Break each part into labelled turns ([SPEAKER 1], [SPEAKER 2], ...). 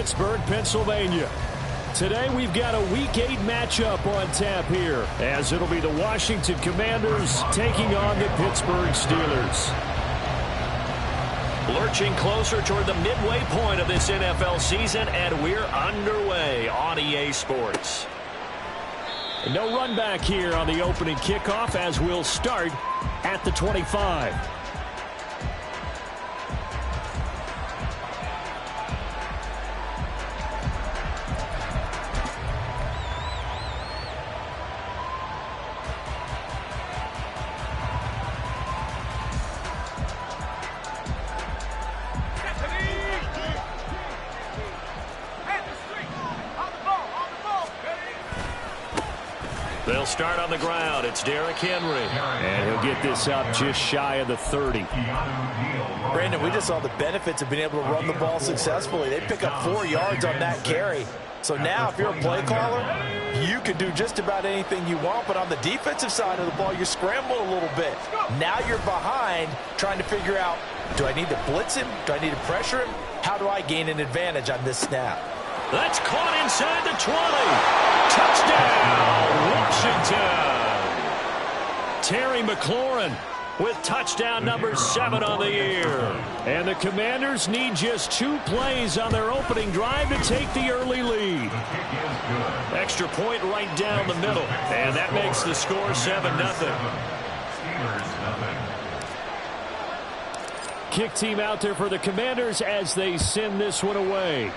[SPEAKER 1] Pittsburgh, Pennsylvania. Today we've got a Week 8 matchup on tap here, as it'll be the Washington Commanders taking on the Pittsburgh Steelers.
[SPEAKER 2] Lurching closer toward the midway point of this NFL season, and we're underway on EA Sports.
[SPEAKER 1] No run back here on the opening kickoff, as we'll start at the 25.
[SPEAKER 2] They'll start on the ground. It's Derrick Henry.
[SPEAKER 1] And he'll get this up just shy of the 30.
[SPEAKER 3] Brandon, we just saw the benefits of being able to run the ball successfully. They pick up 4 yards on that carry. So now if you're a play caller, you can do just about anything you want. But on the defensive side of the ball, you're scrambling a little bit. Now you're behind trying to figure out, do I need to blitz him? Do I need to pressure him? How do I gain an advantage on this snap?
[SPEAKER 2] That's caught inside the 20. Touchdown, Washington. Terry McLaurin with touchdown number 7 on the year.
[SPEAKER 1] And the Commanders need just 2 plays on their opening drive to take the early lead.
[SPEAKER 2] Extra point right down the middle. And that makes the score 7-0.
[SPEAKER 1] Kick team out there for the Commanders as they send this one away.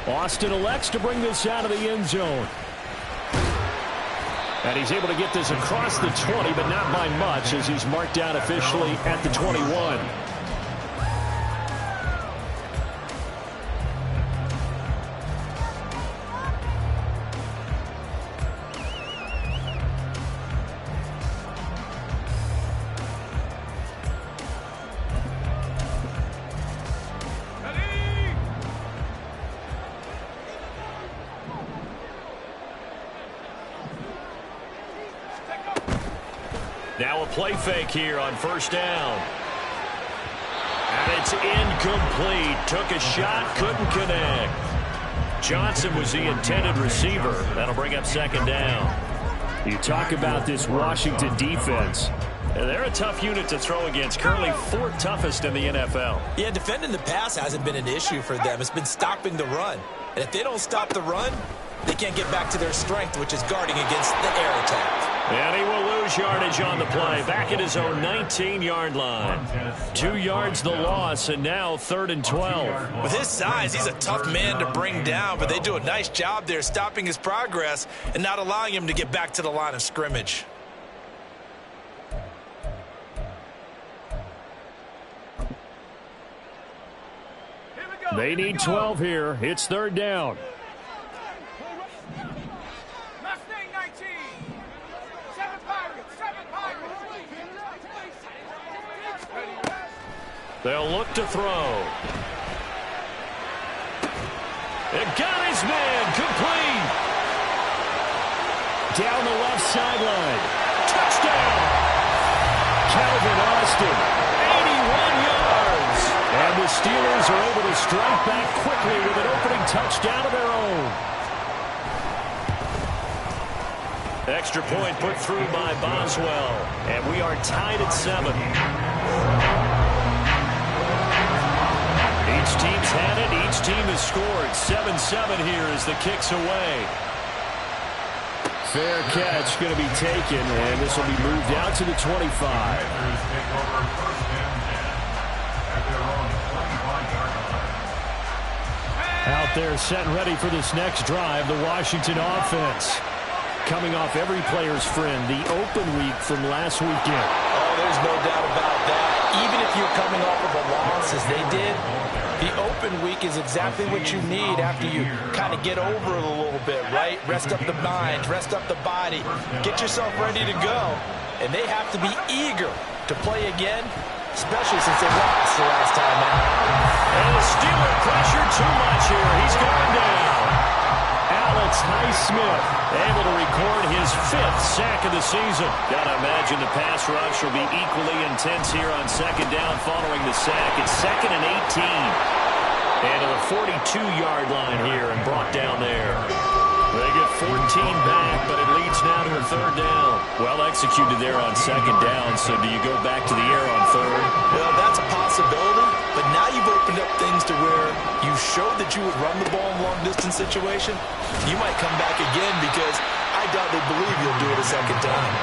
[SPEAKER 1] Austin elects to bring this out of the end zone. And he's able to get this across the 20, but not by much, as he's marked out officially at the 21.
[SPEAKER 2] Now a play fake here on first down. And it's incomplete. Took a shot, couldn't connect. Johnson was the intended receiver. That'll bring up second down.
[SPEAKER 1] You talk about this Washington defense.
[SPEAKER 2] They're a tough unit to throw against. Currently 4th toughest in the NFL.
[SPEAKER 3] Yeah, defending the pass hasn't been an issue for them. It's been stopping the run. And if they don't stop the run, they can't get back to their strength, which is guarding against the air attack.
[SPEAKER 2] And he will lose yardage on the play. Back at his own 19-yard line. 2 yards the loss, and now 3rd and 12.
[SPEAKER 3] With his size, he's a tough man to bring down, but they do a nice job there stopping his progress and not allowing him to get back to the line of scrimmage.
[SPEAKER 1] They need 12 here. It's 3rd down.
[SPEAKER 2] They'll look to throw. It got his man complete.
[SPEAKER 1] Down the left sideline.
[SPEAKER 2] Touchdown.
[SPEAKER 1] Calvin Austin.
[SPEAKER 2] 81 yards.
[SPEAKER 1] And the Steelers are able to strike back quickly with an opening touchdown of their own.
[SPEAKER 2] Extra point put through by Boswell. And we are tied at 7. Each team's had it. Each team has scored. 7-7 here as the kick's away.
[SPEAKER 1] Fair catch going to be taken, and this will be moved out to the 25. Out there set and ready for this next drive, the Washington offense. Coming off every player's friend, the open week from last weekend.
[SPEAKER 3] Oh, there's no doubt about that. Even if you're coming off of a loss as they did, the open week is exactly what you need after you kind of get over it a little bit, right? Rest up the mind, rest up the body, get yourself ready to go. And they have to be eager to play again, especially since they lost the last time out.
[SPEAKER 2] And the Steeler pressure too much here. He's going down.
[SPEAKER 1] Alex Heise Smith
[SPEAKER 2] able to record his 5th sack of the season. Gotta imagine the pass rush will be equally intense here on second down following the sack. It's 2nd and 18. And to the 42-yard line here and brought down there. They get 14 back, but it leads now to a 3rd down. Well executed there on 2nd down, so do you go back to the air on 3rd?
[SPEAKER 3] Well, that's a possibility, but now you've opened up things to where you showed that you would run the ball in long-distance situation. You might come back again because I doubt they believe you'll do it a 2nd time.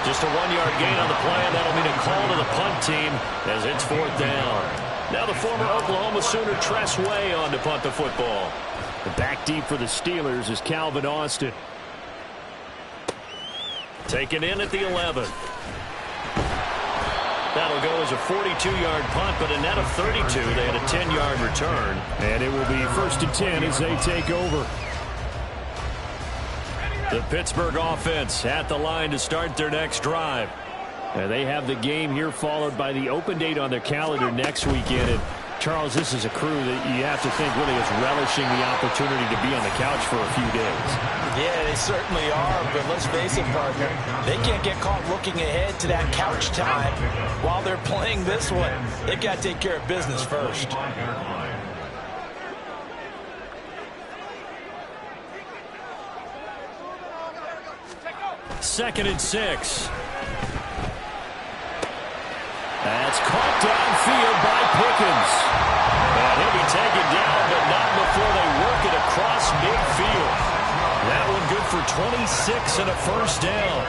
[SPEAKER 2] Just a 1-yard gain on the play, and that'll mean a call to the punt team as it's 4th down. Now the former Oklahoma Sooner Tress Way on to punt the football.
[SPEAKER 1] The back deep for the Steelers is Calvin Austin.
[SPEAKER 2] Taken in at the 11. That'll go as a 42-yard punt, but a net of 32. They had a 10-yard return.
[SPEAKER 1] And it will be 1st and 10 as they take over.
[SPEAKER 2] The Pittsburgh offense at the line to start their next drive.
[SPEAKER 1] And they have the game here followed by the open date on their calendar next weekend. And Charles, this is a crew that you have to think really is relishing the opportunity to be on the couch for a few days.
[SPEAKER 3] Yeah, they certainly are, but let's face it, partner. They can't get caught looking ahead to that couch time while they're playing this one. They've got to take care of business first.
[SPEAKER 2] 2nd and 6.
[SPEAKER 1] That's caught downfield by Pickens.
[SPEAKER 2] And he'll be taken down, but not before they work it across midfield. That one good for 26 and a 1st down.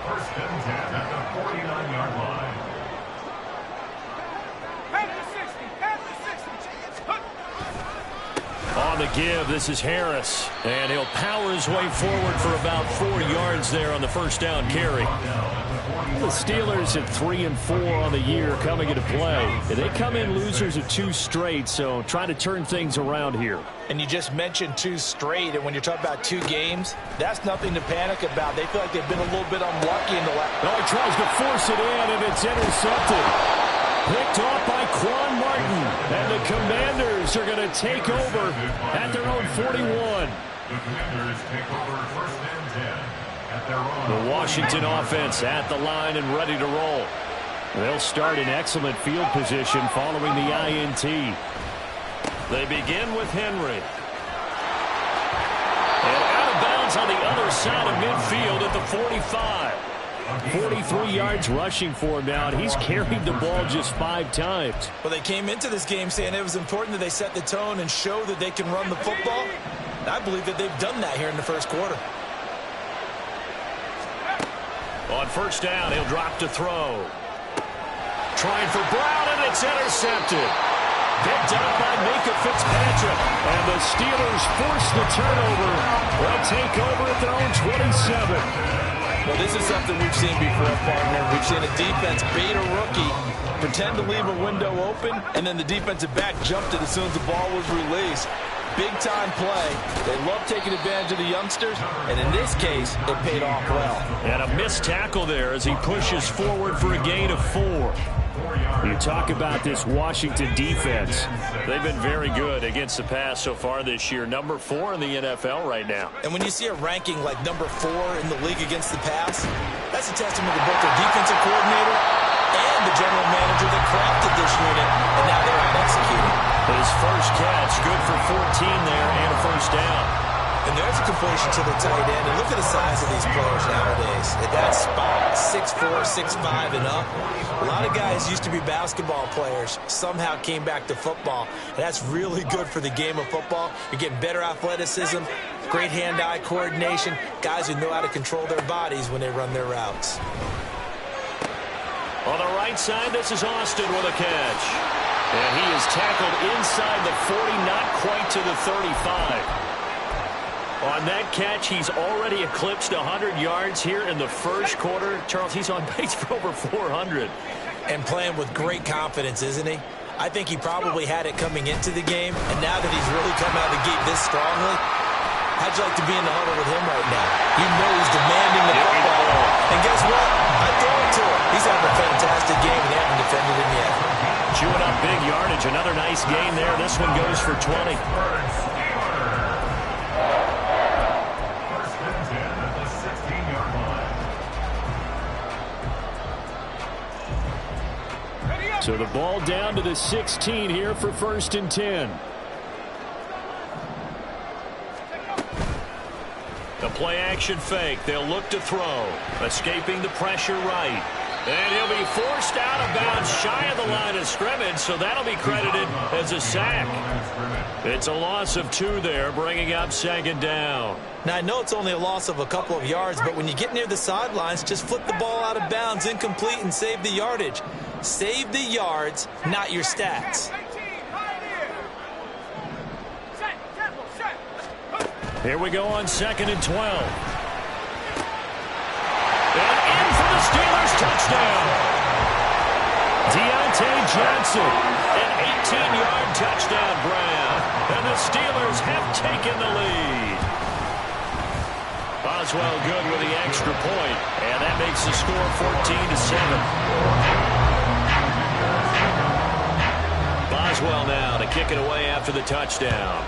[SPEAKER 4] 1st and 10 at the 49-yard line.
[SPEAKER 2] On the give, this is Harris. And he'll power his way forward for about 4 yards there on the 1st down carry.
[SPEAKER 1] The Steelers at 3 and 4 on the year coming into play. They come in losers of 2 straight, so try to turn things around here.
[SPEAKER 3] And you just mentioned 2 straight, and when you're talking about 2 games, that's nothing to panic about. They feel like they've been a little bit unlucky in the last.
[SPEAKER 1] Oh, he tries to force it in, and it's intercepted. Picked off by Quan Martin, and the Commanders are going to take over at their own 41.
[SPEAKER 4] The Commanders take over 1st and 10 at their own.
[SPEAKER 1] The Washington offense at the line and ready to roll. They'll start in excellent field position following the INT.
[SPEAKER 2] They begin with Henry. And out of bounds on the other side of midfield at the 45.
[SPEAKER 1] 43 yards rushing for him now, and he's carried the ball just 5 times.
[SPEAKER 3] Well, they came into this game saying it was important that they set the tone and show that they can run the football. And I believe that they've done that here in the 1st quarter.
[SPEAKER 2] On 1st down, he'll drop to throw. Trying for Brown, and it's intercepted. Picked up by Minkah Fitzpatrick.
[SPEAKER 1] And the Steelers force the turnover. They'll take over at their own 27.
[SPEAKER 3] Well, this is something we've seen before, partner. We've seen a defense bait a rookie, pretend to leave a window open, and then the defensive back jumped it as soon as the ball was released. Big-time play. They love taking advantage of the youngsters, and in this case, it paid off well.
[SPEAKER 2] And a missed tackle there as he pushes forward for a gain of 4.
[SPEAKER 1] You talk about this Washington defense.
[SPEAKER 2] They've been very good against the pass so far this year. Number 4 in the NFL right now.
[SPEAKER 3] And when you see a ranking like number 4 in the league against the pass, that's a testament to both their defensive coordinator and the general manager that crafted this unit, and now they're out executing.
[SPEAKER 2] His first catch, good for 14 there and a 1st down.
[SPEAKER 3] And there's a completion to the tight end. And look at the size of these players nowadays. At that spot, 6'4", 6'5", and up. A lot of guys used to be basketball players, somehow came back to football. And that's really good for the game of football. You're getting better athleticism, great hand-eye coordination, guys who know how to control their bodies when they run their routes.
[SPEAKER 2] On the right side, this is Austin with a catch. And he is tackled inside the 40, not quite to the 35. On that catch, he's already eclipsed 100 yards here in the 1st quarter. Charles, he's on pace for over 400.
[SPEAKER 3] And playing with great confidence, isn't he? I think he probably had it coming into the game, and now that he's really come out of the gate this strongly, how'd you like to be in the huddle with him right now? You know he's demanding the football. And guess what? I throw it to him. He's having a fantastic game, and they haven't defended him yet.
[SPEAKER 2] Chewing up big yardage. Another nice gain there. This one goes for 20.
[SPEAKER 1] So the ball down to the 16 here for 1st and 10.
[SPEAKER 2] The play action fake. They'll look to throw. Escaping the pressure right. And he'll be forced out of bounds shy of the line of scrimmage, so that'll be credited as a sack. It's a loss of 2 there, bringing up 2nd down.
[SPEAKER 3] Now, I know it's only a loss of a couple of yards, but when you get near the sidelines, just flip the ball out of bounds, incomplete, and save the yardage. Save the yards, not your stats.
[SPEAKER 2] Here we go on 2nd and 12. And in for the Steelers touchdown. Deontay Johnson, an 18-yard touchdown grab. And the Steelers have taken the lead. Boswell good with the extra point, and that makes the score 14-7. Boswell now to kick it away after the touchdown.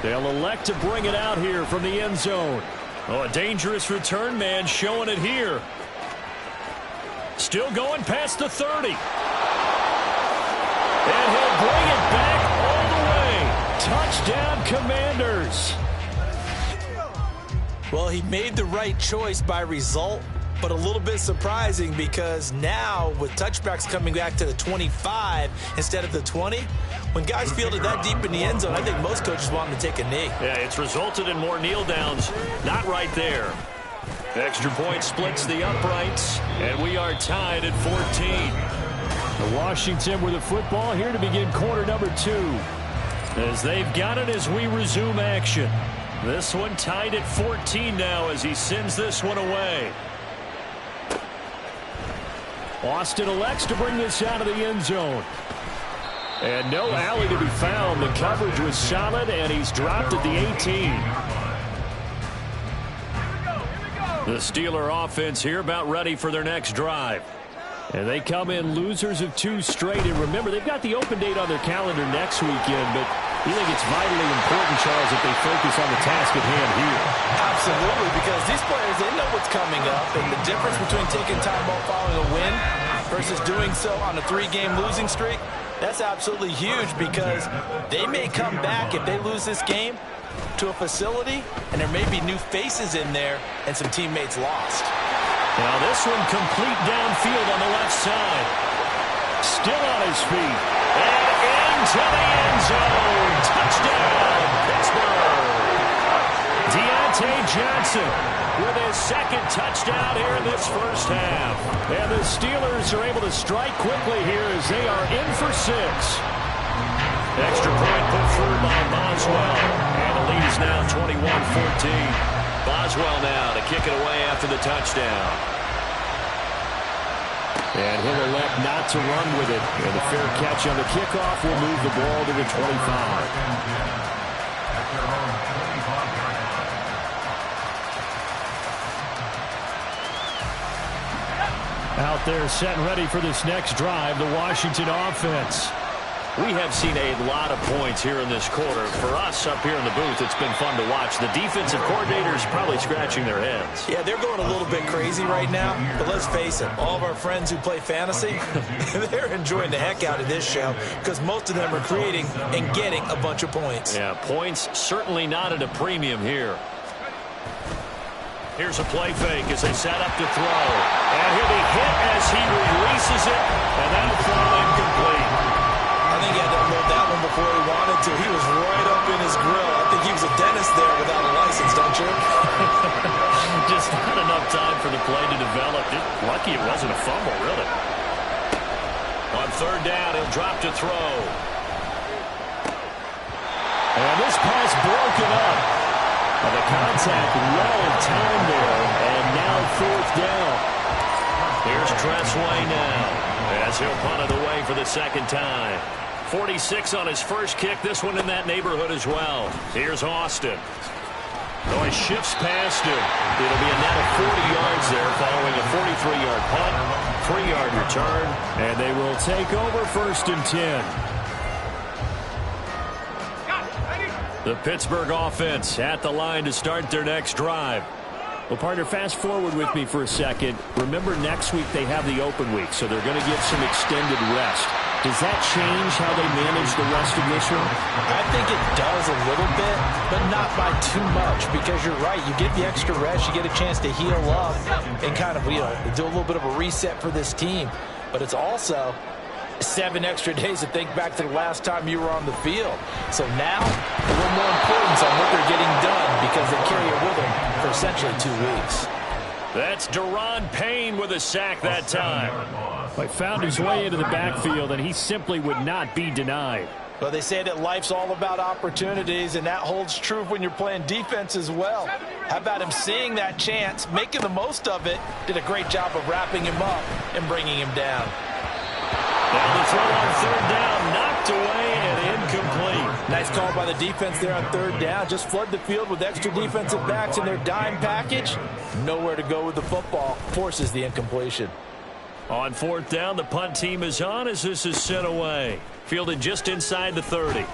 [SPEAKER 1] They'll elect to bring it out here from the end zone.
[SPEAKER 2] Oh, a dangerous return man showing it here. Still going past the 30.
[SPEAKER 1] And he'll bring it back all the way. Touchdown, Commanders.
[SPEAKER 3] Well, he made the right choice by result, but a little bit surprising because now with touchbacks coming back to the 25 instead of the 20, when guys fielded that deep in the end zone, I think most coaches want them to take a knee.
[SPEAKER 2] Yeah, it's resulted in more kneel downs. Not right there. Extra point splits the uprights, and we are tied at 14.
[SPEAKER 1] The Washington with the football here to begin quarter number 2.
[SPEAKER 2] As they've got it as we resume action. This one tied at 14 now as he sends this one away.
[SPEAKER 1] Austin elects to bring this out of the end zone. And no alley to be found. The coverage was solid, and he's dropped at the 18.
[SPEAKER 2] The Steeler offense here about ready for their next drive.
[SPEAKER 1] And they come in losers of 2 straight. And remember, they've got the open date on their calendar next weekend, but you think it's vitally important, Charles, that they focus on the task at hand here.
[SPEAKER 3] Absolutely, because these players, they know what's coming up, and the difference between taking time off following a win versus doing so on a 3-game losing streak, that's absolutely huge because they may come back if they lose this game to a facility, and there may be new faces in there and some teammates lost.
[SPEAKER 2] Now this one complete downfield on the left side.
[SPEAKER 1] Still on his feet.
[SPEAKER 2] And into the end zone. Touchdown, Pittsburgh. Deontay Johnson with his 2nd touchdown here in this first half.
[SPEAKER 1] And the Steelers are able to strike quickly here as they are in for 6.
[SPEAKER 2] Extra point put through by Boswell. And the lead is now 21-14. Boswell now to kick it away after the touchdown.
[SPEAKER 1] And he'll elect not to run with it. And the fair catch on the kickoff will move the ball to the 25. Out there set and ready for this next drive, the Washington offense.
[SPEAKER 2] We have seen a lot of points here in this quarter. For us up here in the booth, it's been fun to watch. The defensive coordinators probably scratching their heads.
[SPEAKER 3] Yeah, they're going a little bit crazy right now, but let's face it, all of our friends who play fantasy, they're enjoying the heck out of this show because most of them are creating and getting a bunch of points.
[SPEAKER 2] Yeah, points certainly not at a premium here. Here's a play fake as they set up to throw. And he'll be hit as he releases it, and that'll fall incomplete.
[SPEAKER 3] I think he had to unload that one before he wanted to. He was right up in his grill. I think he was a dentist there without a license, don't you?
[SPEAKER 2] Just not enough time for the play to develop. Just lucky it wasn't a fumble, really. On 3rd down, he'll drop to throw.
[SPEAKER 1] And this pass broken up. And the contact well in time there. And now 4th down.
[SPEAKER 2] Here's Tressway now as he'll punt it away for the 2nd time. 46 on his first kick. This one in that neighborhood as well. Here's Austin. Oh, he shifts past him. It'll be a net of 40 yards there following a 43-yard punt, 3-yard return.
[SPEAKER 1] And they will take over 1st and 10.
[SPEAKER 2] The Pittsburgh offense at the line to start their next drive.
[SPEAKER 1] Well, partner, fast forward with me for a second. Remember, next week they have the open week, so they're going to get some extended rest. Does that change how they manage the rest of this one?
[SPEAKER 3] I think it does a little bit, but not by too much, because you're right. You get the extra rest, you get a chance to heal up and kind of, do a little bit of a reset for this team. But it's also 7 extra days to think back to the last time you were on the field. So now, a little more importance on what they're getting done because they carry it with them for essentially 2 weeks.
[SPEAKER 2] That's Daron Payne with a sack that time.
[SPEAKER 1] He found his way into the backfield, and he simply would not be denied.
[SPEAKER 3] Well, they say that life's all about opportunities, and that holds true when you're playing defense as well. How about him seeing that chance, making the most of it, did a great job of wrapping him up and bringing him down.
[SPEAKER 2] Now the throw on 3rd down, knocked away and incomplete.
[SPEAKER 3] Nice call by the defense there on 3rd down. Just flood the field with extra defensive backs in their dime package. Nowhere to go with the football. Forces the incompletion.
[SPEAKER 2] On 4th down, the punt team is on as this is sent away. Fielded just inside the 30.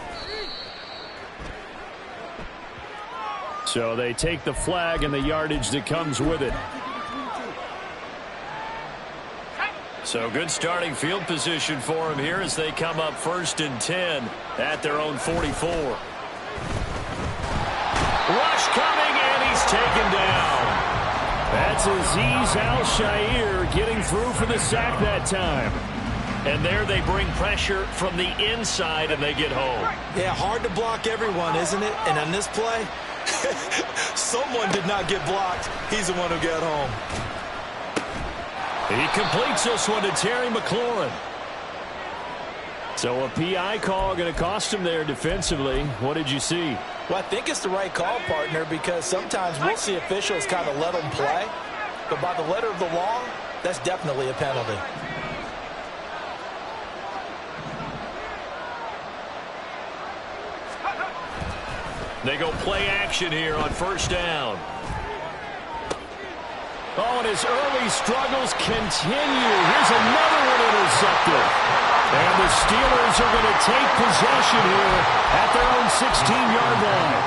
[SPEAKER 1] So they take the flag and the yardage that comes with it.
[SPEAKER 2] So good starting field position for them here as they come up 1st and 10 at their own 44. Rush coming, and he's taken down.
[SPEAKER 1] That's Azeez Al-Shaair getting through for the sack that time.
[SPEAKER 2] And there they bring pressure from the inside, and they get home.
[SPEAKER 3] Yeah, hard to block everyone, isn't it? And on this play, someone did not get blocked. He's the one who got home.
[SPEAKER 1] He completes this one to Terry McLaurin. So a PI call going to cost him there defensively. What did you see?
[SPEAKER 3] Well, I think it's the right call, partner, because sometimes we'll see officials kind of let them play. But by the letter of the law, that's definitely a penalty.
[SPEAKER 2] They go play action here on 1st down.
[SPEAKER 1] Oh, and his early struggles continue. Here's another one intercepted. And the Steelers are going to take possession here at their own 16-yard line.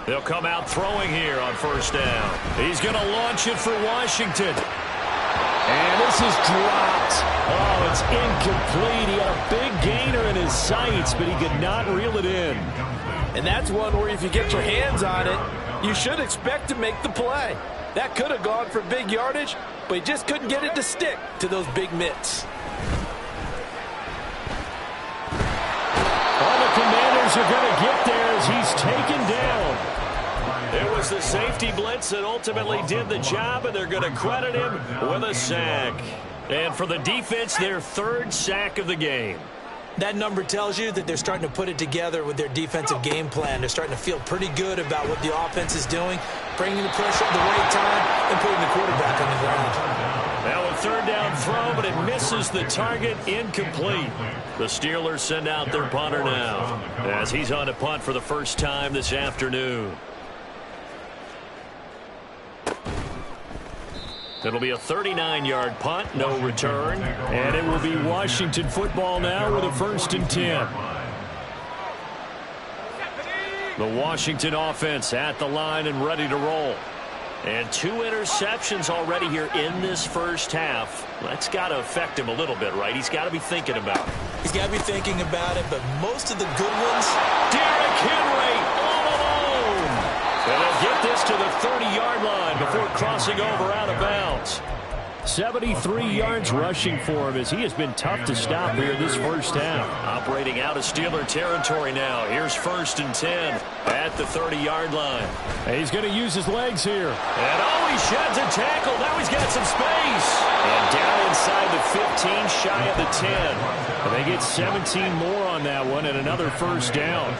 [SPEAKER 2] They'll come out throwing here on 1st down. He's going to launch it for Washington.
[SPEAKER 1] And this is dropped. Oh, it's incomplete. He had a big gainer in his sights, but he could not reel it in.
[SPEAKER 3] And that's one where if you get your hands on it, you should expect to make the play. That could have gone for big yardage, but he just couldn't get it to stick to those big mitts.
[SPEAKER 1] All the Commanders are going to get there as he's taken down.
[SPEAKER 2] It was the safety blitz that ultimately did the job, and they're going to credit him with a sack. And for the defense, their 3rd sack of the game.
[SPEAKER 3] That number tells you that they're starting to put it together with their defensive game plan. They're starting to feel pretty good about what the offense is doing, bringing the pressure at the right time, and putting the quarterback on the ground.
[SPEAKER 2] Now a 3rd down throw, but it misses the target, incomplete. The Steelers send out their punter now as he's on to punt for the first time this afternoon. It'll be a 39-yard punt, no return.
[SPEAKER 1] And it will be Washington football now with a 1st and 10.
[SPEAKER 2] The Washington offense at the line and ready to roll. And 2 interceptions already here in this first half. That's got to affect him a little bit, right? He's got to be thinking about it.
[SPEAKER 3] He's got to be thinking about it, but most of the good ones...
[SPEAKER 2] Derrick Henry all alone. And they'll get this to the 30-yard line before crossing over out of bounds.
[SPEAKER 1] 73 yards rushing for him as he has been tough to stop here this first half.
[SPEAKER 2] Operating out of Steeler territory now. Here's 1st and 10 at the 30-yard line.
[SPEAKER 1] He's going to use his legs here.
[SPEAKER 2] And he sheds a tackle. Now he's got some space. And down inside the 15, shy of the 10.
[SPEAKER 1] And they get 17 more on that one and another 1st down.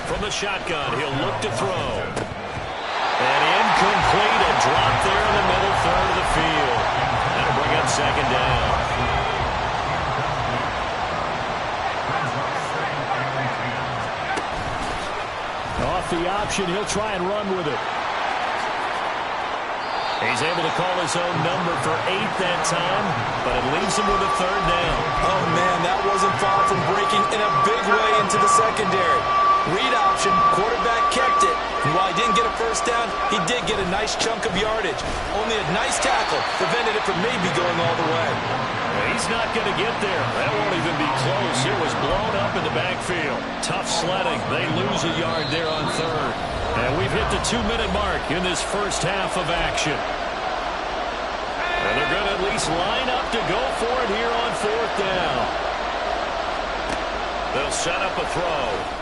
[SPEAKER 2] From the shotgun, he'll look to throw. And incomplete, a drop there in the middle third of the field. That'll bring up 2nd down.
[SPEAKER 1] Off the option, he'll try and run with it.
[SPEAKER 2] He's able to call his own number for 8 that time, but it leaves him with a 3rd down.
[SPEAKER 3] Oh, man, that wasn't far from breaking in a big way into the secondary. Read option, quarterback kept it. And while he didn't get a 1st down, he did get a nice chunk of yardage. Only a nice tackle prevented it from maybe going all the way.
[SPEAKER 2] He's not going to get there. That won't even be close. It was blown up in the backfield. Tough sledding. They lose a yard there on 3rd. And we've hit the 2-minute mark in this first half of action. And they're going to at least line up to go for it here on 4th down. They'll set up a throw.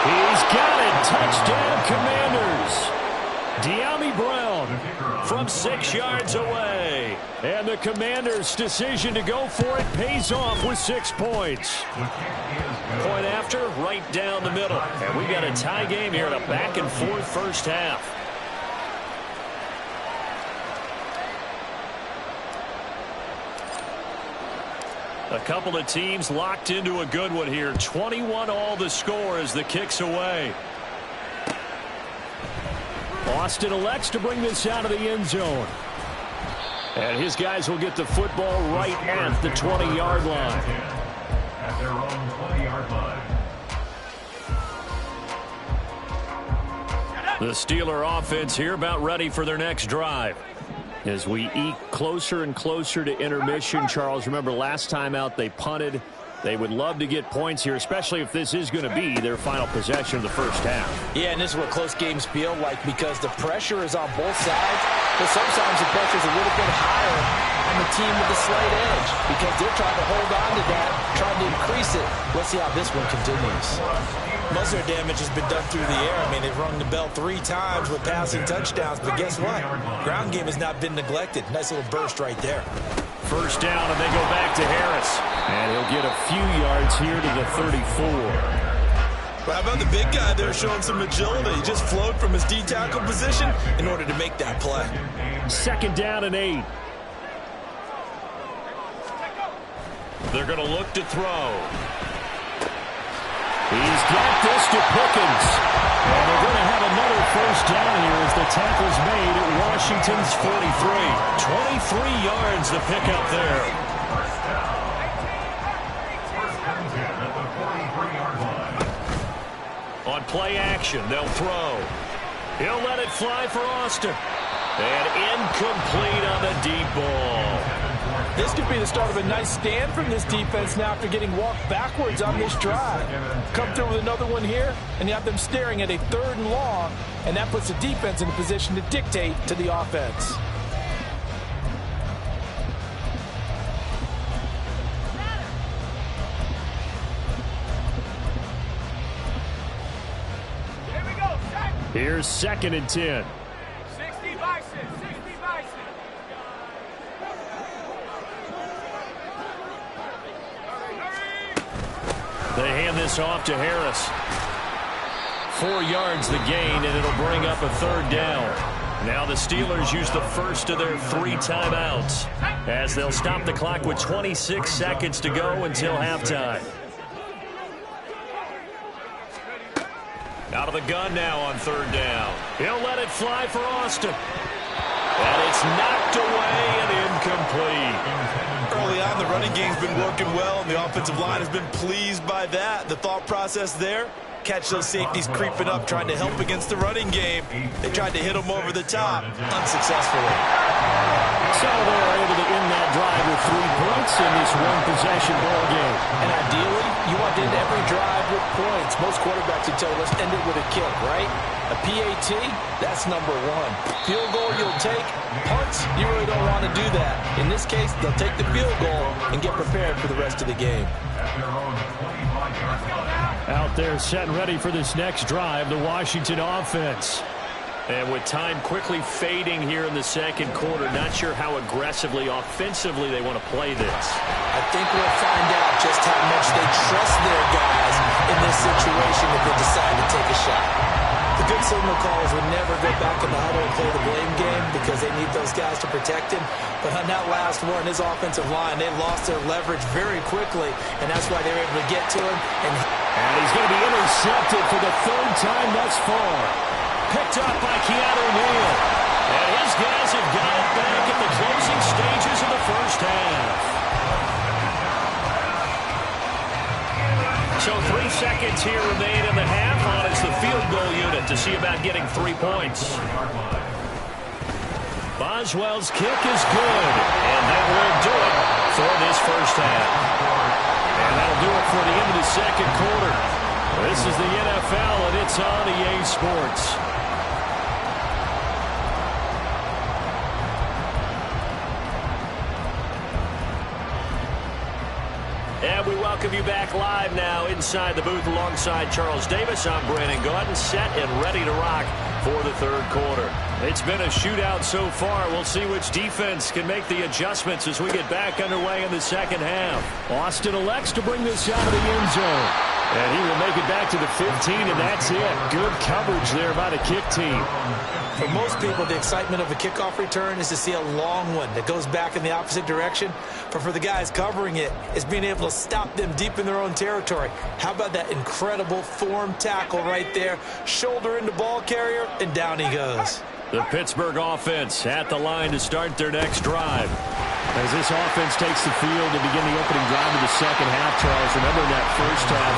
[SPEAKER 1] He's got it. Touchdown, Commanders. Dyami Brown from 6 yards away. And the Commanders' decision to go for it pays off with 6 points.
[SPEAKER 2] Point after, right down the middle. And we got a tie game here in a back-and-forth first half. A couple of teams locked into a good one here. 21-all the score as the kick's away.
[SPEAKER 1] Austin elects to bring this out of the end zone. And his guys will get the football right at the 20-yard line.
[SPEAKER 4] At their own 20-yard line.
[SPEAKER 2] The Steeler offense here about ready for their next drive.
[SPEAKER 1] As we eke closer and closer to intermission, Charles, remember last time out they punted. They would love to get points here, especially if this is going to be their final possession of the first half.
[SPEAKER 3] Yeah, and this is what close games feel like because the pressure is on both sides, but sometimes the pressure is a little bit higher on the team with the slight edge because they're trying to hold on to that, trying to increase it. Let's see how this one continues. Most of their damage has been done through the air. I mean, they've rung the bell 3 times with passing touchdowns, but guess what? Ground game has not been neglected. Nice little burst right there.
[SPEAKER 2] First down, and they go back to Harris.
[SPEAKER 1] And he'll get a few yards here to the 34.
[SPEAKER 3] Well, how about the big guy there showing some agility? He just flowed from his D-tackle position in order to make that play.
[SPEAKER 1] 2nd down and 8.
[SPEAKER 2] They're going to look to throw.
[SPEAKER 1] He's got this to Pickens. And they're going to have another first down here as the tackle's made at Washington's 43.
[SPEAKER 2] 23 yards the pickup there. On play action, they'll throw. He'll let it fly for Austin. And incomplete on the deep ball.
[SPEAKER 3] This could be the start of a nice stand from this defense now after getting walked backwards on this drive. Come through with another one here, and you have them staring at a 3rd and long, and that puts the defense in a position to dictate to the offense.
[SPEAKER 1] Here's 2nd and 10.
[SPEAKER 5] 60 Bison, 60 Bison.
[SPEAKER 2] They hand this off to Harris. 4 yards the gain, and it'll bring up a 3rd down. Now the Steelers use the first of their 3 timeouts as they'll stop the clock with 26 seconds to go until halftime. Out of the gun now on 3rd down. He'll let it fly for Austin. And it's knocked away and incomplete.
[SPEAKER 3] Early on, the running game's been working well, and the offensive line has been pleased by that. The thought process there, catch those safeties creeping up, trying to help against the running game. They tried to hit them over the top, unsuccessfully.
[SPEAKER 1] So they're able to end that drive with 3 points in this one-possession ball game.
[SPEAKER 3] And ideally, you want to end every drive with points. Most quarterbacks would tell us end it with a kick, right? A PAT, that's number 1. Field goal you'll take. Punts, you really don't want to do that. In this case, they'll take the field goal and get prepared for the rest of the game.
[SPEAKER 1] Out there set and ready for this next drive, the Washington offense.
[SPEAKER 2] And with time quickly fading here in the 2nd quarter, not sure how aggressively, offensively they want to play this.
[SPEAKER 3] I think we'll find out just how much they trust their guys in this situation if they decide to take a shot. The good signal callers would never go back in the huddle and play the blame game because they need those guys to protect him. But on that last one, his offensive line, they lost their leverage very quickly, and that's why they were able to get to him.
[SPEAKER 1] And he's going to be intercepted for the 3rd time thus far.
[SPEAKER 2] Picked up by Keanu Neal. And his guys have got it back at the closing stages of the first half. So 3 seconds here remain in the half. On is the field goal unit to see about getting 3 points. Boswell's kick is good, and that will do it for this first half. And that'll do it for the end of the second quarter. This is the NFL, and it's on EA Sports. And we welcome you back live now inside the booth alongside Charles Davis. I'm Brandon Gaudin, set and ready to rock for the third quarter. It's been a shootout so far. We'll see which defense can make the adjustments as we get back underway in the second half.
[SPEAKER 1] Austin elects to bring this out of the end zone. And he will make it back to the 15, and that's it. Good coverage there by the kick team.
[SPEAKER 3] For most people, the excitement of a kickoff return is to see a long one that goes back in the opposite direction. But for the guys covering it, it's being able to stop them deep in their own territory. How about that incredible form tackle right there? Shoulder into ball carrier, and down he goes.
[SPEAKER 2] The Pittsburgh offense at the line to start their next drive.
[SPEAKER 1] As this offense takes the field to begin the opening drive of the second half, Charles, remember that first half,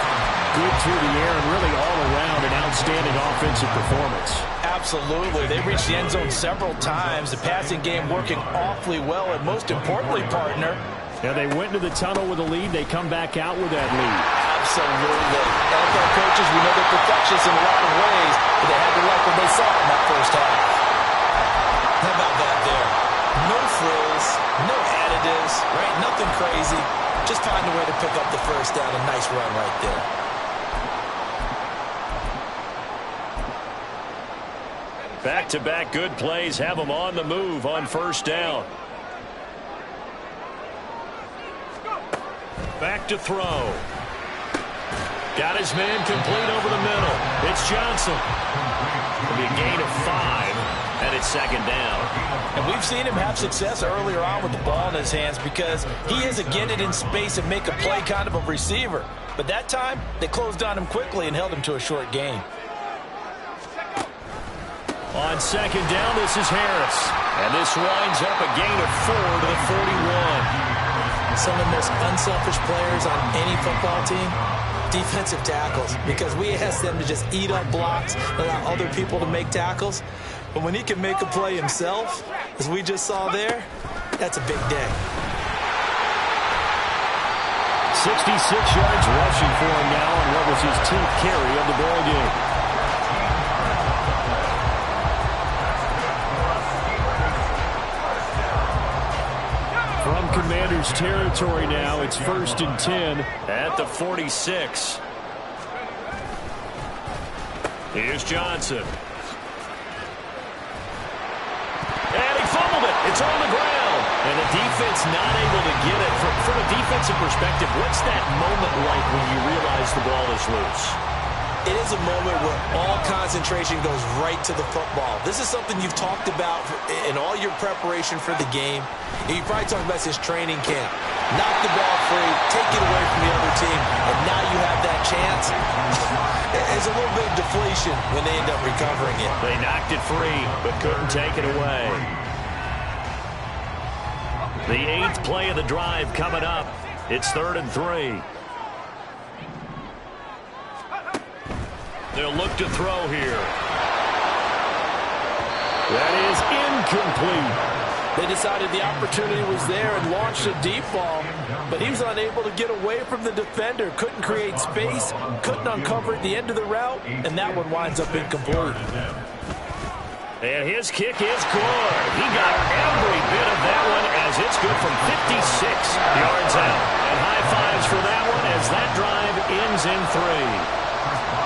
[SPEAKER 1] good through the air and really all around an outstanding offensive performance.
[SPEAKER 3] Absolutely. They reached the end zone several times. The passing game working awfully well, and most importantly, partner.
[SPEAKER 1] Yeah, they went into the tunnel with a lead. They come back out with that lead.
[SPEAKER 3] Absolutely. NFL coaches, we know they're perfectionists in a lot of ways, but they had to like what they saw in that first half. How about that there? No frills, no additives, right? Nothing crazy. Just find a way to pick up the first down. A nice run right there.
[SPEAKER 2] Back-to-back good plays have them on the move on first down. Back to throw. Got his man complete over the middle. It's Johnson. It'll be a gain of 5, and it's second down.
[SPEAKER 3] And we've seen him have success earlier on with the ball in his hands because he is a get it in space and make a play kind of a receiver. But that time, they closed on him quickly and held him to a short gain.
[SPEAKER 2] On second down, this is Harris. And this winds up a gain of 4 to the 41.
[SPEAKER 3] Some of the most unselfish players on any football team, defensive tackles, because we ask them to just eat up blocks, allow other people to make tackles. But when he can make a play himself, as we just saw there, that's a big day.
[SPEAKER 1] 66 yards rushing for him now on what was his 10th carry of the ball game. From Commanders territory now, it's 1st and 10
[SPEAKER 2] at the 46. Here's Johnson. And he fumbled it. It's on the ground. And the defense not able to get it. From a defensive perspective, what's that moment like when you realize the ball is loose?
[SPEAKER 3] It is a moment where all concentration goes right to the football. This is something you've talked about in all your preparation for the game. And you probably talked about this training camp. Knock the ball free, take it away from the other team, and now you have that chance. There's a little bit of deflation when they end up recovering it.
[SPEAKER 2] They knocked it free, but couldn't take it away. The 8th play of the drive coming up. It's 3rd and 3. They'll look to throw here.
[SPEAKER 1] That is incomplete.
[SPEAKER 3] They decided the opportunity was there and launched a deep ball, but he was unable to get away from the defender. Couldn't create space, couldn't uncover at the end of the route, and that one winds up incomplete.
[SPEAKER 2] And his kick is good. He got every bit of that one as it's good from 56 yards out. And high fives for that one as that drive ends in 3.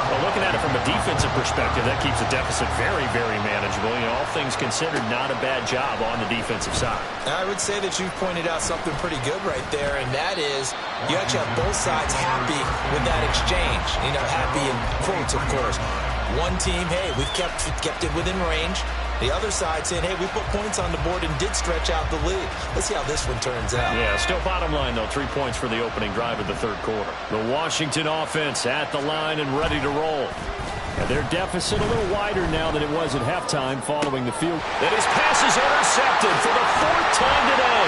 [SPEAKER 2] Well, looking at it from a defensive perspective, that keeps the deficit very, very manageable. You know, all things considered, not a bad job on the defensive side.
[SPEAKER 3] I would say that you've pointed out something pretty good right there, and that is you actually have both sides happy with that exchange. You know, happy in quotes, of course. One team, hey, we've kept it within range. The other side saying, hey, we put points on the board and did stretch out the lead. Let's see how this one turns out.
[SPEAKER 2] Yeah, still bottom line, though, 3 points for the opening drive of the third quarter. The Washington offense at the line and ready to roll.
[SPEAKER 1] And their deficit a little wider now than it was at halftime following the field.
[SPEAKER 2] And his pass is intercepted for the 4th time today.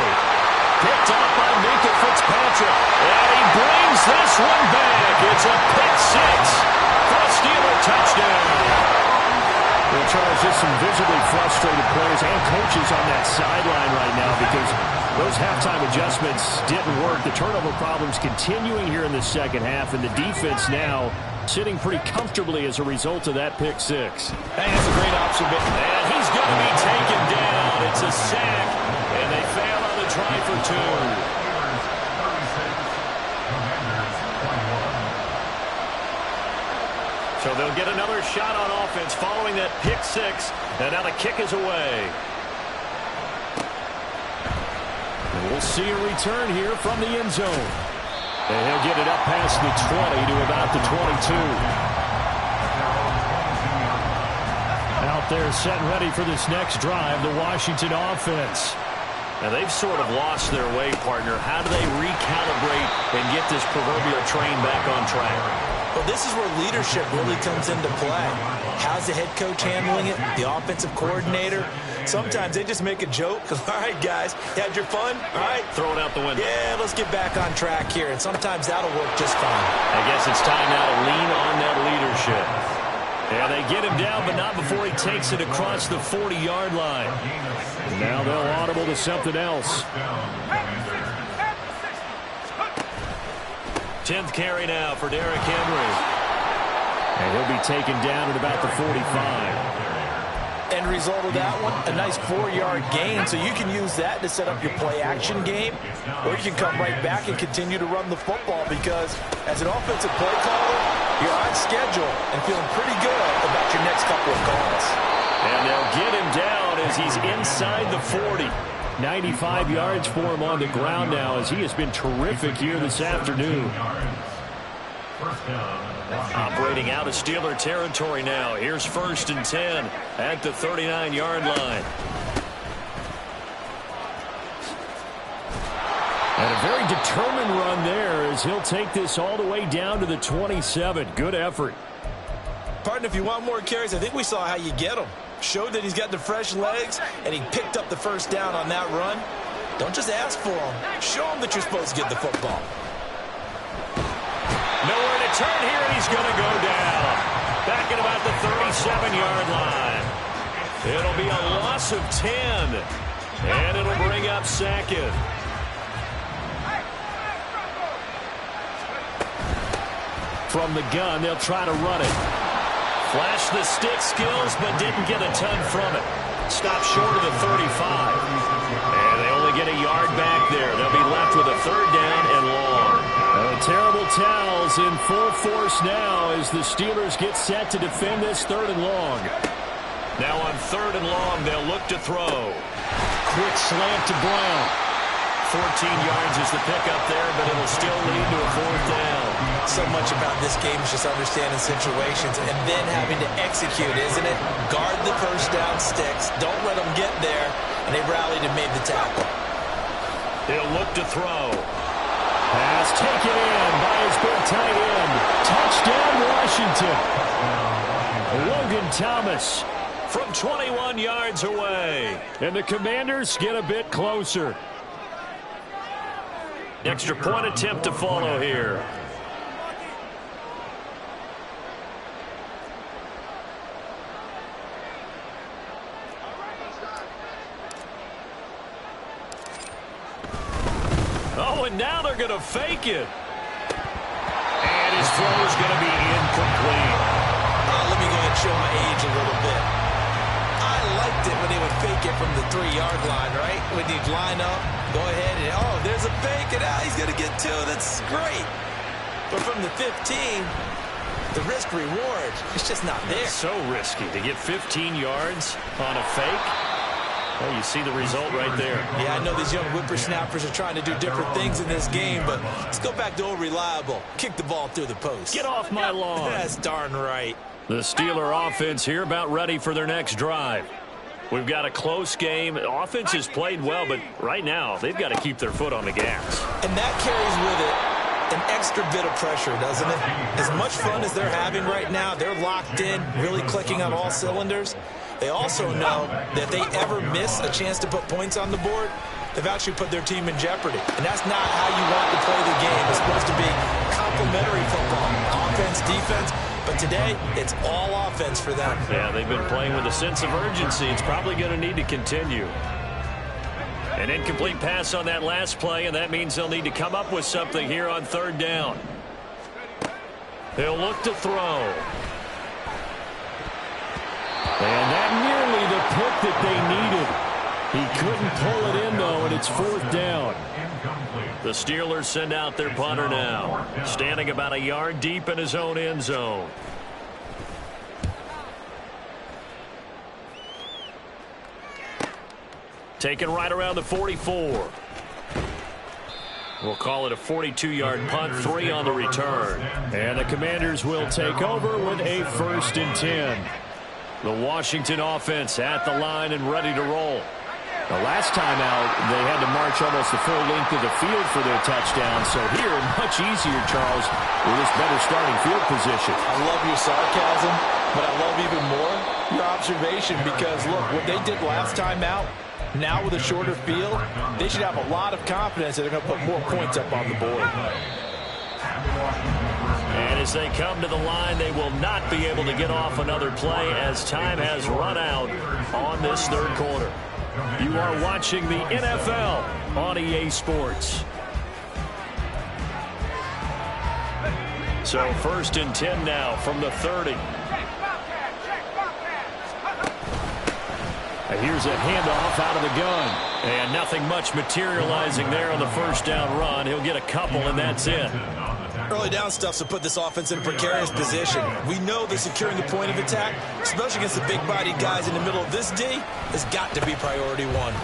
[SPEAKER 2] Picked up by Minkah Fitzpatrick. And he brings this one back. It's a pick six for a Steeler touchdown.
[SPEAKER 1] Well, Charles, just some visibly frustrated players and coaches on that sideline right now because those halftime adjustments didn't work. The turnover problems continuing here in the second half, and the defense now sitting pretty comfortably as a result of that pick six.
[SPEAKER 3] Hey, that's a great observation.
[SPEAKER 2] And he's going to be taken down. It's a sack, and they fail on the try for two. So they'll get another shot on offense following that pick six. And now the kick is away.
[SPEAKER 1] And we'll see a return here from the end zone. And he'll get it up past the 20 to about the 22. Out there set and ready for this next drive, the Washington offense.
[SPEAKER 2] Now they've sort of lost their way, partner. How do they recalibrate and get this proverbial train back on track?
[SPEAKER 3] Well, this is where leadership really comes into play. How's the head coach handling it? The offensive coordinator? Sometimes they just make a joke. All right, guys, you had your fun? All right.
[SPEAKER 2] Throw it out the window.
[SPEAKER 3] Yeah, let's get back on track here. And sometimes that'll work just fine.
[SPEAKER 2] I guess it's time now to lean on that leadership.
[SPEAKER 1] And they get him down, but not before he takes it across the 40-yard line. And now they'll audible to something else.
[SPEAKER 2] 10th carry now for Derrick Henry.
[SPEAKER 1] And he'll be taken down at about the 45.
[SPEAKER 3] End result of that one, a nice 4-yard gain. So you can use that to set up your play-action game, or you can come right back and continue to run the football because as an offensive play caller, you're on schedule and feeling pretty good about your next couple of calls.
[SPEAKER 1] And they'll get him down as he's inside the 40. 95 yards for him on the ground now as he has been terrific here this afternoon.
[SPEAKER 2] Operating out of Steeler territory now. Here's 1st and 10 at the 39-yard line.
[SPEAKER 1] And a very determined run there as he'll take this all the way down to the 27. Good effort.
[SPEAKER 3] Partner, if you want more carries, I think we saw how you get them. Showed that he's got the fresh legs, and he picked up the first down on that run. Don't just ask for him. Show him that you're supposed to get the football.
[SPEAKER 2] Nowhere to turn here, and he's going to go down. Back at about the 37-yard line. It'll be a loss of 10, and it'll bring up Sackett.
[SPEAKER 1] From the gun, they'll try to run it.
[SPEAKER 2] Flashed the stick skills, but didn't get a ton from it. Stopped short of the 35. And they only get a yard back there. They'll be left with a 3rd down and long.
[SPEAKER 1] Terrible towels in full force now as the Steelers get set to defend this 3rd and long.
[SPEAKER 2] Now on 3rd and long, they'll look to throw.
[SPEAKER 1] Quick slant to Brown.
[SPEAKER 2] 14 yards is the pickup there, but it'll still lead to a 4th down.
[SPEAKER 3] So much about this game is just understanding situations and then having to execute, isn't it? Guard the first down sticks. Don't let them get there. And they rallied and made the tackle.
[SPEAKER 2] They'll look to throw.
[SPEAKER 1] Pass taken in by his big tight end. Touchdown, Washington. Logan Thomas
[SPEAKER 2] from 21 yards away.
[SPEAKER 1] And the Commanders get a bit closer.
[SPEAKER 2] Extra point attempt to follow here. Oh, and now they're going to fake it. And his throw is going to be incomplete.
[SPEAKER 3] Let me go ahead and show my age a little bit. I liked it when they would fake it from the 3-yard line, right? When you'd line up, go ahead and, oh, there's a fake, and he's going to get 2. That's great. But from the 15, the risk-reward, it's just not there.
[SPEAKER 2] It's so risky to get 15 yards on a fake. Well, you see the result right there.
[SPEAKER 3] Yeah, I know these young whippersnappers are trying to do different things in this game, but let's go back to old reliable. Kick the ball through the post.
[SPEAKER 2] Get off my lawn.
[SPEAKER 3] That's darn right.
[SPEAKER 2] The Steeler offense here about ready for their next drive. We've got a close game. Offense has played well, but right now they've got to keep their foot on the gas.
[SPEAKER 3] And that carries with it an extra bit of pressure, doesn't it? As much fun as they're having right now, they're locked in, really clicking on all cylinders. They also know that if they ever miss a chance to put points on the board, they've actually put their team in jeopardy. And that's not how you want to play the game. It's supposed to be complementary football, offense, defense. But today, it's all offense for them.
[SPEAKER 2] Yeah, they've been playing with a sense of urgency. It's probably going to need to continue. An incomplete pass on that last play, and that means they'll need to come up with something here on third down. They'll look to throw.
[SPEAKER 1] And that nearly the pick that they needed. He couldn't pull it in, though, and it's fourth down.
[SPEAKER 2] The Steelers send out their punter now, standing about a yard deep in his own end zone. Taken right around the 44. We'll call it a 42-yard punt, 3 on the return.
[SPEAKER 1] And the Commanders will take over with a 1st and 10.
[SPEAKER 2] The Washington offense at the line and ready to roll.
[SPEAKER 1] The last time out, they had to march almost the full length of the field for their touchdown. So here, much easier, Charles, with this better starting field position.
[SPEAKER 3] I love your sarcasm, but I love even more your observation because, look, what they did last time out, now with a shorter field, they should have a lot of confidence that they're going to put more points up on the board.
[SPEAKER 2] And as they come to the line, they will not be able to get off another play as time has run out on this third quarter.
[SPEAKER 1] You are watching the NFL on EA Sports.
[SPEAKER 2] So 1st and 10 now from the 30.
[SPEAKER 1] Here's a handoff out of the gun.
[SPEAKER 2] And nothing much materializing there on the first down run. He'll get a couple, and that's it.
[SPEAKER 3] Early down stuff's to put this offense in a precarious position. We know that securing the point of attack, especially against the big-bodied guys in the middle of this D, has got to be priority one.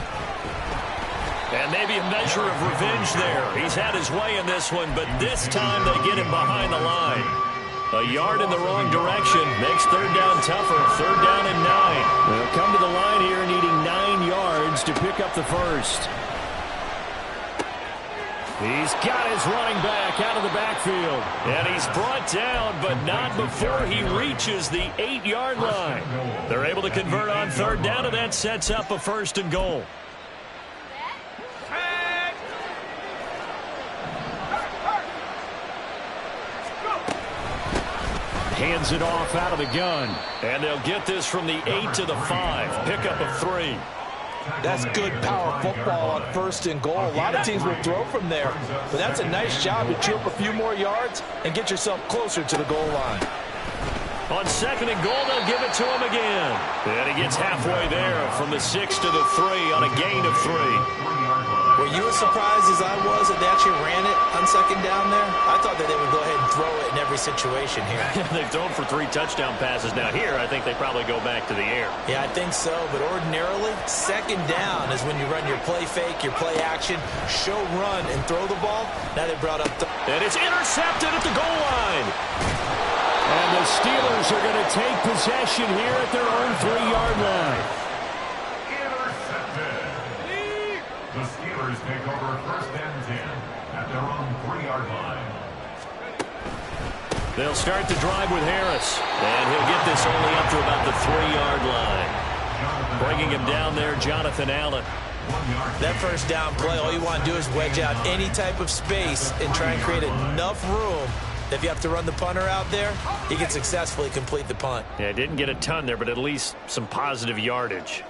[SPEAKER 2] And maybe a measure of revenge there. He's had his way in this one, but this time they get him behind the line. A yard in the wrong direction makes third down tougher. Third down and 9.
[SPEAKER 1] They'll come to the line here needing 9 yards to pick up the first. He's got his running back out of the backfield.
[SPEAKER 2] And he's brought down, but not before he reaches the 8-yard line. They're able to convert on third down, and that sets up a 1st and goal.
[SPEAKER 1] Hands it off out of the gun.
[SPEAKER 2] And they'll get this from the 8 to the 5. Pickup of 3.
[SPEAKER 3] That's good power football on 1st and goal. A lot of teams will throw from there, but that's a nice job to chew up a few more yards and get yourself closer to the goal line.
[SPEAKER 2] On 2nd and goal, they'll give it to him again. And he gets halfway there from the 6 to the 3 on a gain of 3.
[SPEAKER 3] Were you as surprised as I was that they actually ran it on 2nd down there? I thought that they would go ahead and throw it in every situation here.
[SPEAKER 2] They've thrown for 3 touchdown passes. Now here, I think they probably go back to the air.
[SPEAKER 3] Yeah, I think so. But ordinarily, 2nd down is when you run your play fake, your play action, show run, and throw the ball. Now they brought up
[SPEAKER 2] and it's intercepted at the goal line.
[SPEAKER 1] And the Steelers are going to take possession here at their own 3-yard line.
[SPEAKER 4] The Steelers take over 1st and 10 at their own 3-yard line.
[SPEAKER 2] They'll start the drive with Harris. And he'll get this only up to about the 3-yard line. Bringing him down there, Jonathan Allen.
[SPEAKER 3] That first down play, all you want to do is wedge out any type of space and try and create enough room that if you have to run the punter out there, he can successfully complete the punt.
[SPEAKER 2] Yeah, didn't get a ton there, but at least some positive yardage.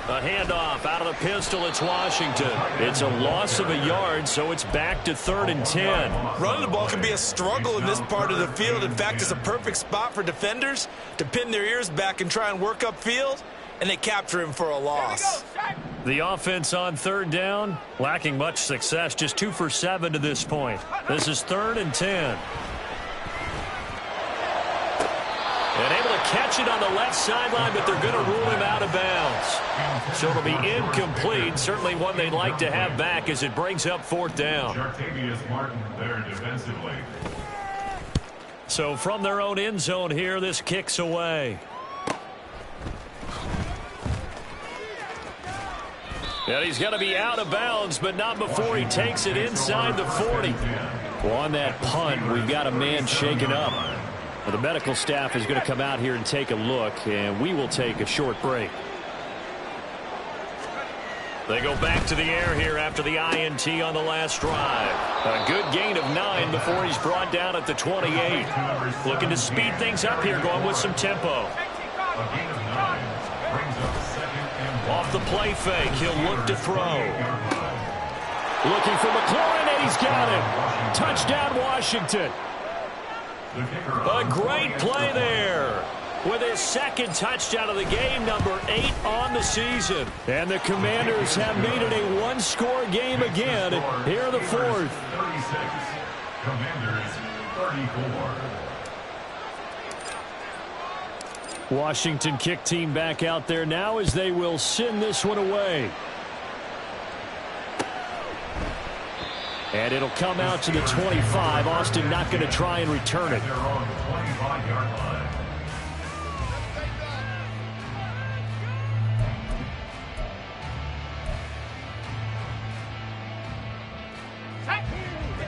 [SPEAKER 2] A handoff out of the pistol. It's Washington. It's a loss of a yard, so it's back to 3rd and 10.
[SPEAKER 3] Running the ball can be a struggle in this part of the field. In fact, it's a perfect spot for defenders to pin their ears back and try and work upfield, and they capture him for a loss.
[SPEAKER 2] The offense on 3rd down, lacking much success, just 2 for 7 to this point. This is 3rd and 10. And able to catch it on the left sideline, but they're going to rule him out of bounds. So it'll be incomplete. Certainly one they'd like to have back as it brings up 4th down.
[SPEAKER 4] Jartavius Martin there defensively.
[SPEAKER 2] So from their own end zone here, this kicks away.
[SPEAKER 1] And he's going to be out of bounds, but not before he takes it inside the 40. Well, on that punt, we've got a man shaken up. Well, the medical staff is going to come out here and take a look, and we will take a short break. They go back to the air here after the INT on the last drive. A good gain of 9 before he's brought down at the 28. Looking to speed things up here, going with some tempo. Off the play fake, he'll look to throw. Looking for McLaurin, and he's got it. Touchdown, Washington. A great play there. With his second touchdown of the game, number 8 on the season. And the Commanders have made it a one-score game again here in the fourth.
[SPEAKER 4] 36. Commanders 34.
[SPEAKER 1] Washington kick team back out there now as they will send this one away. And it'll come out to the 25. Austin not going to try and return it.
[SPEAKER 4] They're on the 25-yard line.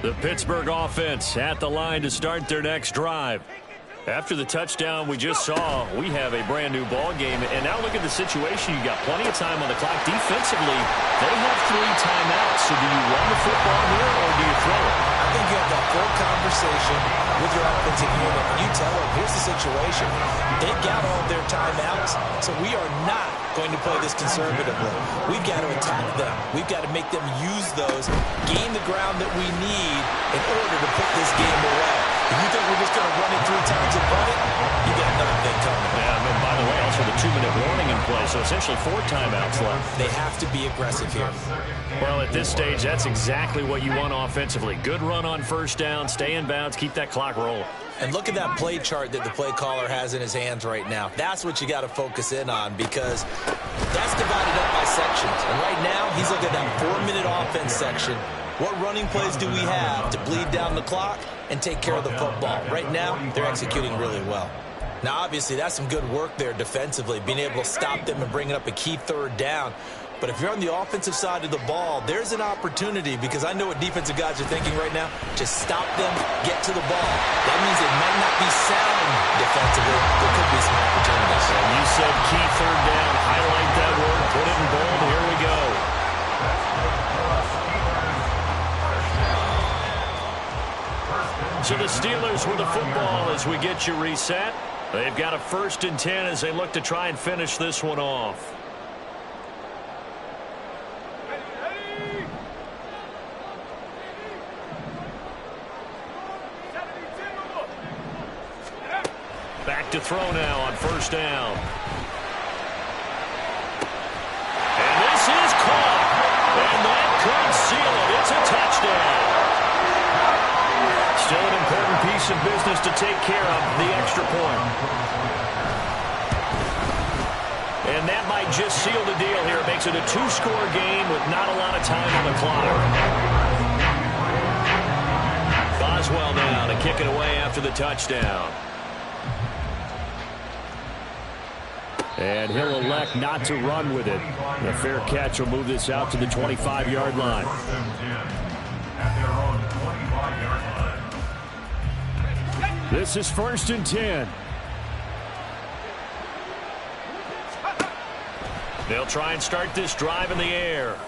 [SPEAKER 1] The Pittsburgh offense at the line to start their next drive. After the touchdown we just saw, we have a brand new ball game. And now look at the situation. You got plenty of time on the clock. Defensively, they have 3 timeouts. So do you run the football here or do you throw it?
[SPEAKER 3] I think you have that full conversation with your offensive unit. You tell them, here's the situation. They've got all their timeouts, so we are not going to play this conservatively. We've got to attack them. We've got to make them use those, gain the ground that we need in order to put this game away. If you think we're just going to run it 3 times and run it, you got another thing coming.
[SPEAKER 1] Yeah, and by the way, also the 2-minute warning in play, so essentially 4 timeouts left.
[SPEAKER 3] They have to be aggressive here.
[SPEAKER 1] Well, at this stage, that's exactly what you want offensively. Good run on first down, stay in bounds, keep that clock rolling.
[SPEAKER 3] And look at that play chart that the play caller has in his hands right now. That's what you got to focus in on because that's divided up by sections. And right now, he's looking at that 4-minute offense section. What running plays do we have to bleed down the clock and take care of the football? Right now, they're executing really well. Now, obviously, that's some good work there defensively, being able to stop them and bringing up a key 3rd down. But if you're on the offensive side of the ball, there's an opportunity because I know what defensive guys are thinking right now. Just stop them, get to the ball. That means it might not be sound defensively. There could be some opportunities.
[SPEAKER 1] And you said key 3rd down. Highlight that word. Put it in bold. Here we go. So the Steelers with the football as we get you reset. They've got a 1st and 10 as they look to try and finish this one off. Back to throw now on 1st down. And this is caught. And that could seal it. It's a touchdown. Still an important piece of business to take care of, the extra point. And that might just seal the deal here. It makes it a 2-score game with not a lot of time on the clock. Boswell now to kick it away after the touchdown. And he'll elect not to run with it. A fair catch will move this out to the 25-yard line.
[SPEAKER 4] 1st and 10 at their own 25-yard line.
[SPEAKER 1] This is 1st and 10. They'll try and start this drive in the air.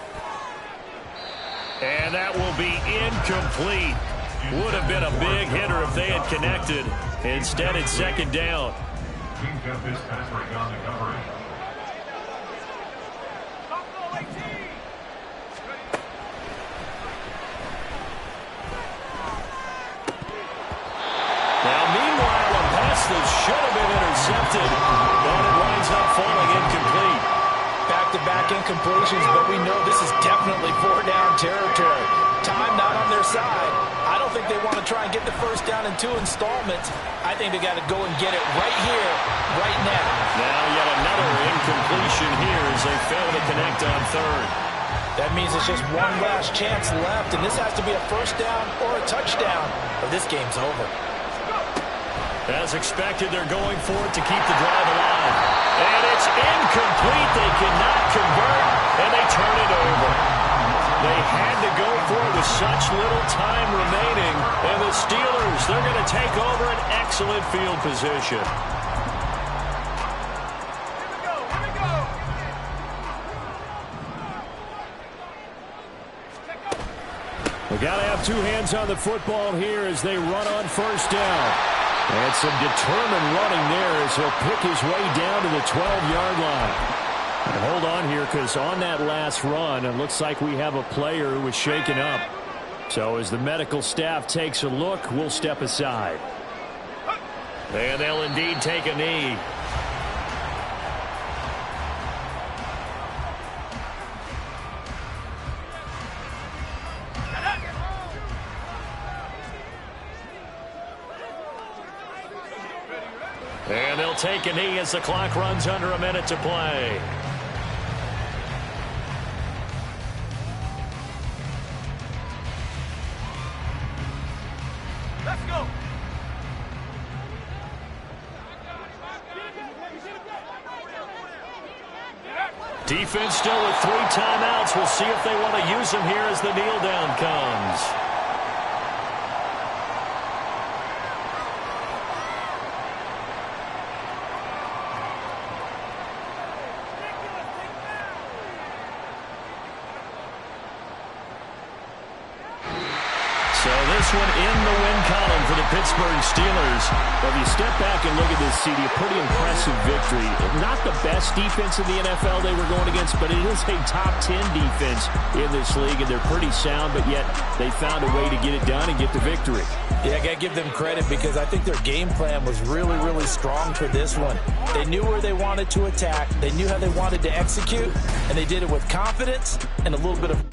[SPEAKER 1] And that will be incomplete. Would have been a big hitter if they had connected. Instead, it's 2nd down.
[SPEAKER 4] Team kept Fitzpatrick on the coverage.
[SPEAKER 1] Now, meanwhile, a pass that should have been intercepted, but it winds up falling incomplete.
[SPEAKER 3] Back-to-back incompletions, but we know this is definitely 4-down territory. Time not on their side. I don't think they want to try and get the 1st down in 2 installments. I think they got to go and get it right here, right now.
[SPEAKER 1] Now yet another incompletion here as they fail to connect on 3rd.
[SPEAKER 3] That means it's just one last chance left, and this has to be a 1st down or a touchdown, or this game's over.
[SPEAKER 1] As expected, they're going for it to keep the drive alive. And it's incomplete. They cannot convert, and they turn it over.
[SPEAKER 2] excellent field position.
[SPEAKER 1] We got to have two hands on the football here as they run on first down. And some determined running there as he'll pick his way down to the 12-yard line. And hold on here, because on that last run, it looks like we have a player who was shaken up. So as the medical staff takes a look, we'll step aside.
[SPEAKER 2] And they'll indeed take a knee. And they'll take a knee as the clock runs under a minute to play.
[SPEAKER 5] Let's go.
[SPEAKER 2] Defense still with 3 timeouts. We'll see if they want to use them here as the kneel down comes. So this one in the win column for the Pittsburgh Steelers.
[SPEAKER 1] Well, if you step back and look at this, CD, a pretty impressive victory. Not the best defense in the NFL they were going against, but it is a top 10 defense in this league, and they're pretty sound, but yet they found a way to get it done and get the victory.
[SPEAKER 3] Yeah, I got to give them credit because I think their game plan was really, really strong for this one. They knew where they wanted to attack. They knew how they wanted to execute, and they did it with confidence and a little bit of